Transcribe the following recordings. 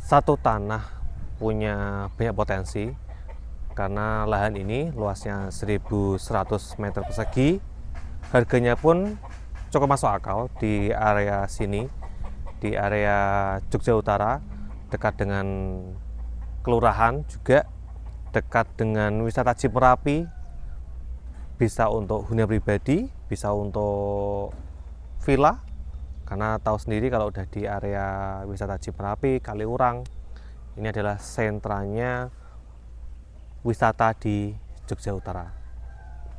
Satu tanah punya banyak potensi karena lahan ini luasnya 1100 meter persegi. Harganya pun cukup masuk akal di area sini, di area Jogja Utara, dekat dengan kelurahan juga, dekat dengan wisata Jeep Merapi, bisa untuk hunian pribadi, bisa untuk villa. Karena tahu sendiri kalau udah di area wisata Jeep Merapi, Kaliurang, ini adalah sentranya wisata di Jogja Utara.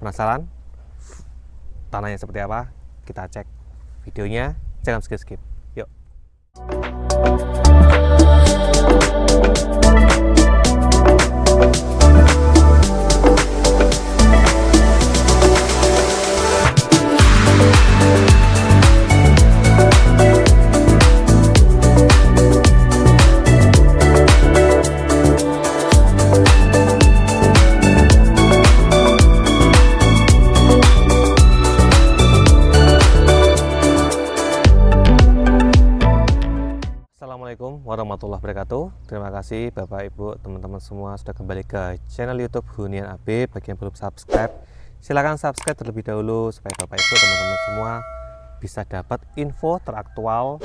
Penasaran tanahnya seperti apa? Kita cek videonya, jangan skip-skip. Yuk. Assalamualaikum warahmatullahi wabarakatuh. Terima kasih Bapak Ibu teman-teman semua sudah kembali ke channel YouTube Hunian AB. Bagi yang belum subscribe, silahkan subscribe terlebih dahulu supaya Bapak Ibu teman-teman semua bisa dapat info teraktual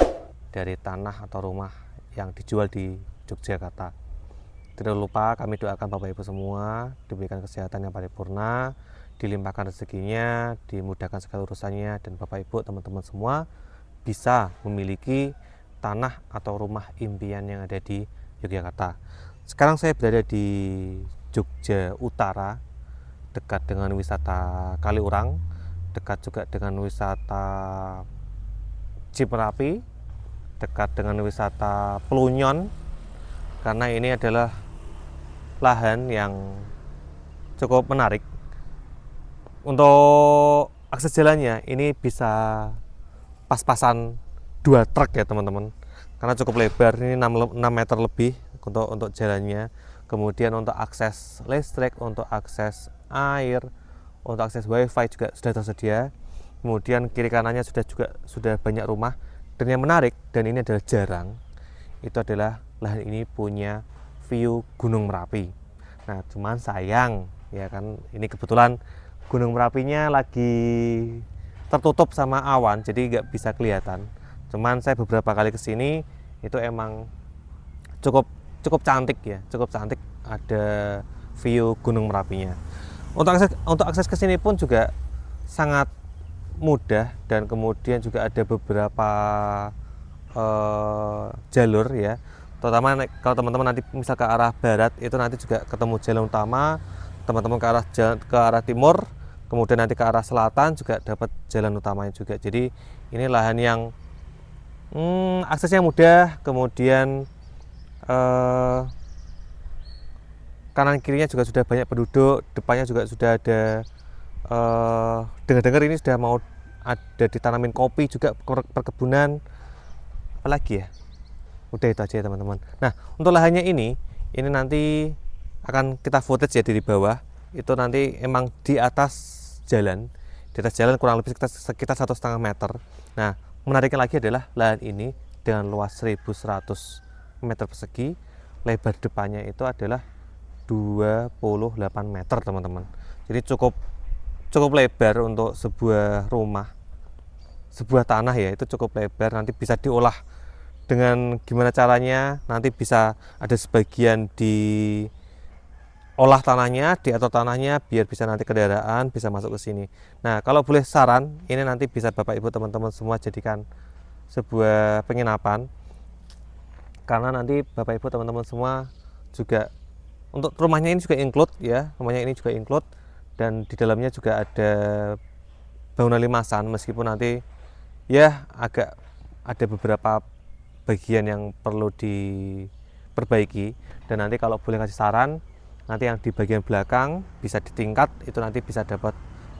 dari tanah atau rumah yang dijual di Yogyakarta. Tidak lupa kami doakan Bapak Ibu semua diberikan kesehatan yang paripurna, dilimpahkan rezekinya, dimudahkan segala urusannya, dan Bapak Ibu teman-teman semua bisa memiliki tanah atau rumah impian yang ada di Yogyakarta. Sekarang saya berada di Jogja Utara, dekat dengan wisata Kaliurang, dekat juga dengan wisata Jeep Merapi, dekat dengan wisata Pelunyon, karena ini adalah lahan yang cukup menarik. Untuk akses jalannya ini bisa pas-pasan 2 truk ya teman-teman, karena cukup lebar, ini 6 meter lebih untuk jalannya. Kemudian untuk akses listrik, untuk akses air, untuk akses wifi juga sudah tersedia. Kemudian kiri kanannya sudah banyak rumah, dan yang menarik, dan ini adalah jarang, itu adalah lahan ini punya view Gunung Merapi. Nah cuman sayang ya kan, ini kebetulan Gunung Merapinya lagi tertutup sama awan, jadi nggak bisa kelihatan. Cuman saya beberapa kali kesini itu emang cukup cantik ya, cukup cantik, ada view Gunung Merapinya. Untuk akses ke sini pun juga sangat mudah, dan kemudian juga ada beberapa jalur ya. Terutama kalau teman-teman nanti misal ke arah barat itu nanti juga ketemu jalan utama, teman-teman ke arah timur, kemudian nanti ke arah selatan juga dapat jalan utamanya juga. Jadi ini lahan yang aksesnya mudah, kemudian kanan kirinya juga sudah banyak penduduk, depannya juga sudah ada, dengar-dengar ini sudah mau ada ditanamin kopi juga, perkebunan, apalagi ya, udah itu aja ya teman-teman. Nah untuk lahannya ini nanti akan kita footage ya dari bawah, itu nanti emang di atas jalan kurang lebih sekitar 1,5 meter. Nah menariknya lagi adalah lahan ini dengan luas 1100 meter persegi, lebar depannya itu adalah 28 meter teman-teman. Jadi cukup lebar untuk sebuah rumah, sebuah tanah ya, itu cukup lebar. Nanti bisa diolah dengan gimana caranya, nanti bisa ada sebagian di olah tanahnya, diatur tanahnya biar bisa nanti kendaraan bisa masuk ke sini. Nah kalau boleh saran, ini nanti bisa Bapak Ibu teman-teman semua jadikan sebuah penginapan, karena nanti Bapak Ibu teman-teman semua juga untuk rumahnya ini juga include ya, rumahnya ini juga include, dan di dalamnya juga ada bangunan limasan, meskipun nanti ya agak ada beberapa bagian yang perlu diperbaiki. Dan nanti kalau boleh kasih saran, nanti yang di bagian belakang bisa ditingkat, itu nanti bisa dapat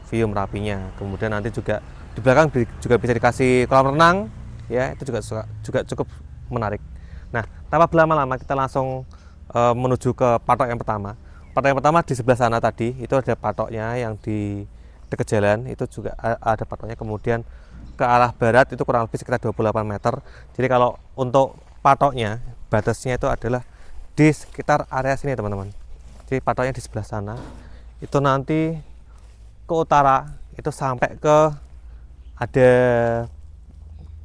view Merapinya. Kemudian nanti juga di belakang juga bisa dikasih kolam renang ya, itu juga cukup menarik. Nah tanpa berlama-lama kita langsung menuju ke patok yang pertama. Patok yang pertama di sebelah sana tadi itu ada patoknya, yang di dekat jalan itu juga ada patoknya. Kemudian ke arah barat itu kurang lebih sekitar 28 meter. Jadi kalau untuk patoknya batasnya itu adalah di sekitar area sini teman-teman. Jadi patoknya di sebelah sana. Itu nanti ke utara itu sampai ke ada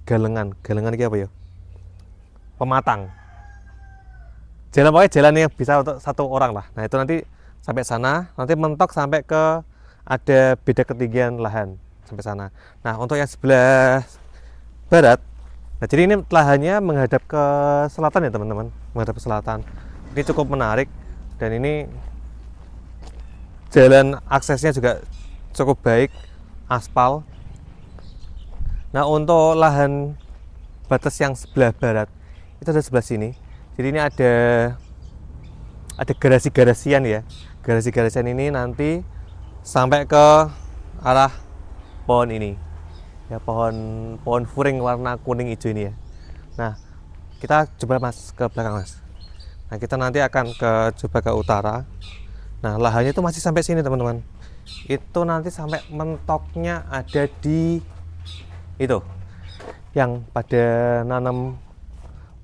galengan ini apa ya? Pematang. Jalan pokoknya jalan yang bisa untuk satu orang lah. Nah itu nanti sampai sana, nanti mentok sampai ke ada beda ketinggian lahan sampai sana. Nah untuk yang sebelah barat, nah jadi ini lahannya menghadap ke selatan ya teman-teman, menghadap ke selatan. Ini cukup menarik dan ini jalan aksesnya juga cukup baik, aspal. Nah untuk lahan batas yang sebelah barat itu ada sebelah sini. Jadi ini ada garasi-garasian ya. Garasi-garasian ini nanti sampai ke arah pohon ini. Ya pohon furing warna kuning hijau ini ya. Nah, kita coba Mas ke belakang Mas. Nah, kita nanti akan coba ke utara. Nah, lahannya itu masih sampai sini teman-teman. Itu nanti sampai mentoknya ada di itu. Yang pada nanam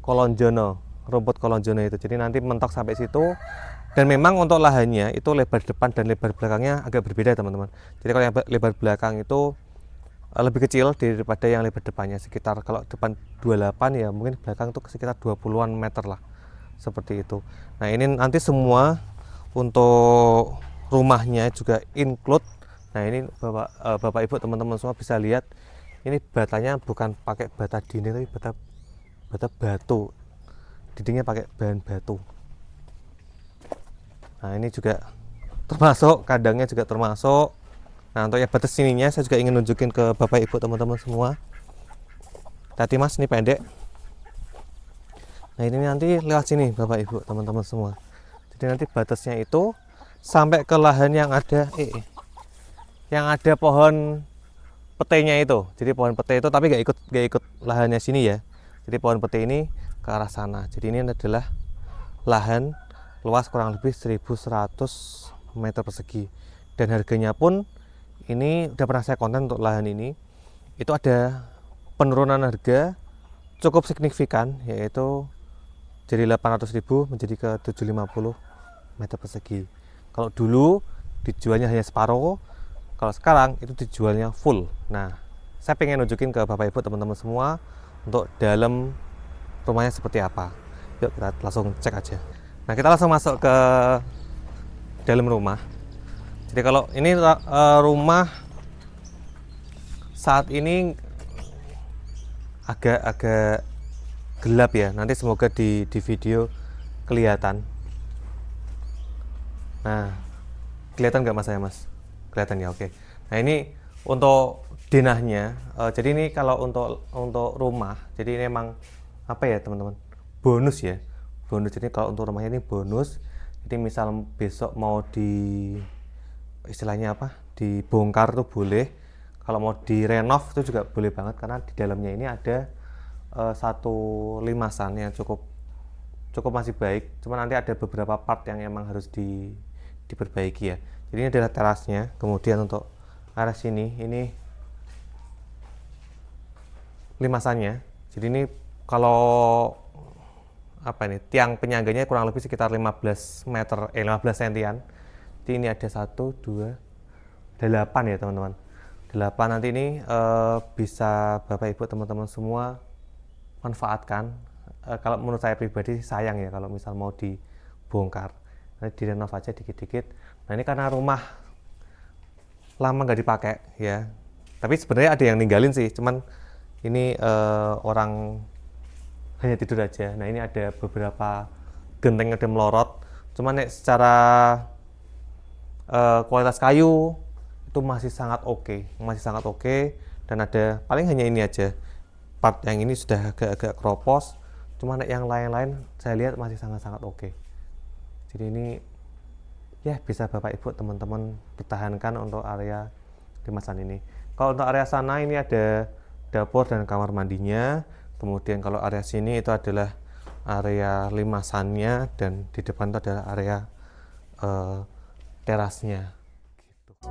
kolonjono, rumput kolonjono itu. Jadi nanti mentok sampai situ. Dan memang untuk lahannya itu lebar depan dan lebar belakangnya agak berbeda teman-teman. Jadi kalau yang lebar belakang itu lebih kecil daripada yang lebar depannya, sekitar kalau depan 28 ya mungkin belakang itu sekitar 20-an meter lah, seperti itu. Nah ini nanti semua untuk rumahnya juga include. Nah ini bapak ibu teman-teman semua bisa lihat, ini batanya bukan pakai bata dinding tapi bata batu, dindingnya pakai bahan batu. Nah ini juga termasuk, kandangnya juga termasuk. Nah untuk yang batas sininya saya juga ingin nunjukin ke bapak ibu teman-teman semua. Tadi Mas ini pendek. Nah ini nanti lewat sini bapak ibu teman-teman semua. Jadi nanti batasnya itu sampai ke lahan yang ada pohon petenya itu. Jadi pohon pete itu tapi gak ikut lahannya sini ya. Jadi pohon pete ini ke arah sana. Jadi ini adalah lahan luas kurang lebih 1100 meter persegi. Dan harganya pun ini udah pernah saya konten untuk lahan ini. Itu ada penurunan harga cukup signifikan, yaitu dari 800.000 menjadi ke 750 meter persegi. Kalau dulu dijualnya hanya separuh, kalau sekarang itu dijualnya full. Nah, saya pengen nunjukin ke bapak ibu teman-teman semua untuk dalam rumahnya seperti apa. Yuk kita langsung cek aja. Nah kita langsung masuk ke dalam rumah. Jadi kalau ini rumah saat ini agak gelap ya. Nanti semoga di video kelihatan. Nah kelihatan nggak Mas saya Mas? Kelihatan ya, oke. Nah ini untuk denahnya. Jadi ini kalau untuk rumah, jadi ini emang apa ya teman-teman? Bonus ya. Bonus. Jadi kalau untuk rumahnya ini bonus. Jadi misal besok mau istilahnya apa, dibongkar tuh boleh. Kalau mau direnov itu juga boleh banget, karena di dalamnya ini ada satu limasan yang cukup masih baik. Cuma nanti ada beberapa part yang emang harus diperbaiki ya. Jadi ini adalah terasnya. Kemudian untuk arah sini ini limasannya. Jadi ini kalau apa ini, tiang penyangganya kurang lebih sekitar 15 sentian. Jadi ini ada 1, 2, 8 ya teman-teman. 8 nanti ini bisa bapak ibu teman-teman semua manfaatkan. Kalau menurut saya pribadi sayang ya kalau misal mau dibongkar, nanti direnov aja dikit-dikit. Nah ini karena rumah lama nggak dipakai ya, tapi sebenarnya ada yang ninggalin sih, cuman ini orang hanya tidur aja. Nah ini ada beberapa genteng yang ada melorot, cuman secara kualitas kayu itu masih sangat oke, dan ada paling hanya ini aja part yang ini sudah agak keropos, cuman yang lain-lain saya lihat masih sangat oke. Jadi ini ya bisa bapak ibu teman-teman pertahankan untuk area limasan ini. Kalau untuk area sana ini ada dapur dan kamar mandinya. Kemudian kalau area sini itu adalah area limasannya, dan di depan itu adalah area terasnya gitu.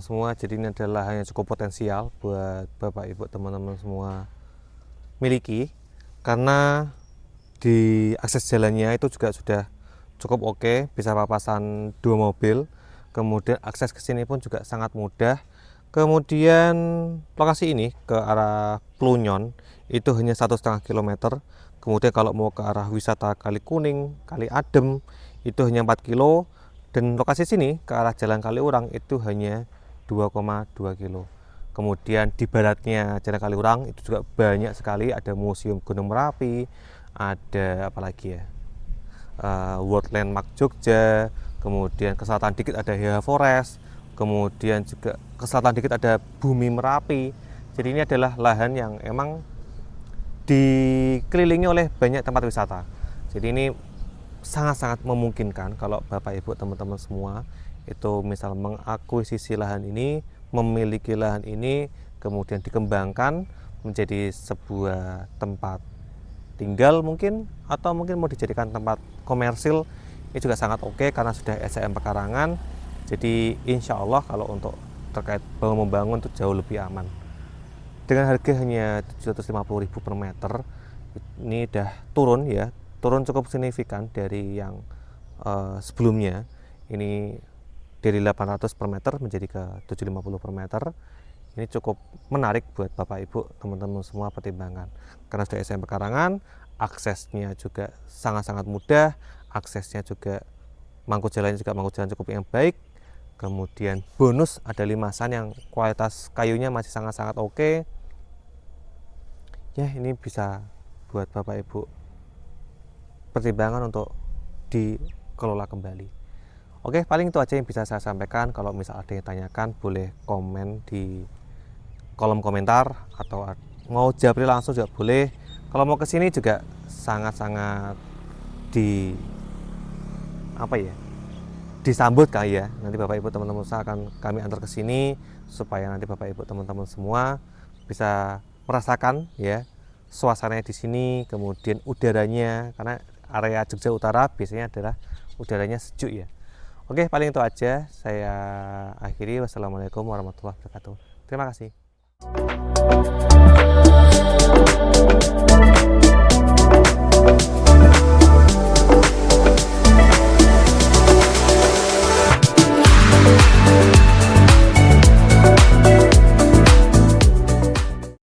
semua. Jadi ini adalah lahan yang cukup potensial buat Bapak Ibu teman-teman semua miliki, karena di akses jalannya itu juga sudah cukup oke, bisa papasan 2 mobil. Kemudian akses ke sini pun juga sangat mudah. Kemudian lokasi ini ke arah Plunyon itu hanya 1,5 km. Kemudian kalau mau ke arah wisata Kali Kuning, Kali Adem itu hanya 4 kilo. Dan lokasi sini ke arah Jalan Kaliurang itu hanya 2,2 kilo. Kemudian di baratnya Jalan Kaliurang itu juga banyak sekali, ada Museum Gunung Merapi, ada apalagi ya, World Landmark Jogja. Kemudian ke selatan dikit ada Hea Forest, kemudian juga ke selatan dikit ada Bumi Merapi. Jadi ini adalah lahan yang emang dikelilingi oleh banyak tempat wisata. Jadi ini sangat-sangat memungkinkan kalau Bapak Ibu teman-teman semua itu misal mengakuisisi lahan ini, memiliki lahan ini, kemudian dikembangkan menjadi sebuah tempat tinggal mungkin, atau mungkin mau dijadikan tempat komersil, ini juga sangat oke karena sudah SCM pekarangan. Jadi insya Allah kalau untuk terkait membangun itu jauh lebih aman. Dengan harga hanya 750.000 per meter, ini udah turun ya, turun cukup signifikan dari yang sebelumnya. Ini dari 800 per meter menjadi ke 750 per meter. Ini cukup menarik buat Bapak Ibu teman-teman semua pertimbangkan, karena sudah SCM pekarangan, aksesnya juga sangat-sangat mudah, aksesnya juga mangkuk jalannya juga mangkuk jalan cukup yang baik. Kemudian bonus ada limasan yang kualitas kayunya masih sangat-sangat oke. Ya, ini bisa buat Bapak Ibu pertimbangan untuk dikelola kembali. Oke, paling itu aja yang bisa saya sampaikan. Kalau misal ada yang tanyakan, boleh komen di kolom komentar, atau mau japri langsung juga boleh. Kalau mau kesini juga sangat-sangat disambut kali ya. Nanti Bapak Ibu teman-teman semua akan kami antar ke sini, supaya nanti Bapak Ibu teman-teman semua bisa merasakan ya suasananya di sini, kemudian udaranya, karena area Jogja Utara biasanya adalah udaranya sejuk ya. Oke, paling itu aja saya akhiri. Wassalamualaikum warahmatullahi wabarakatuh. Terima kasih.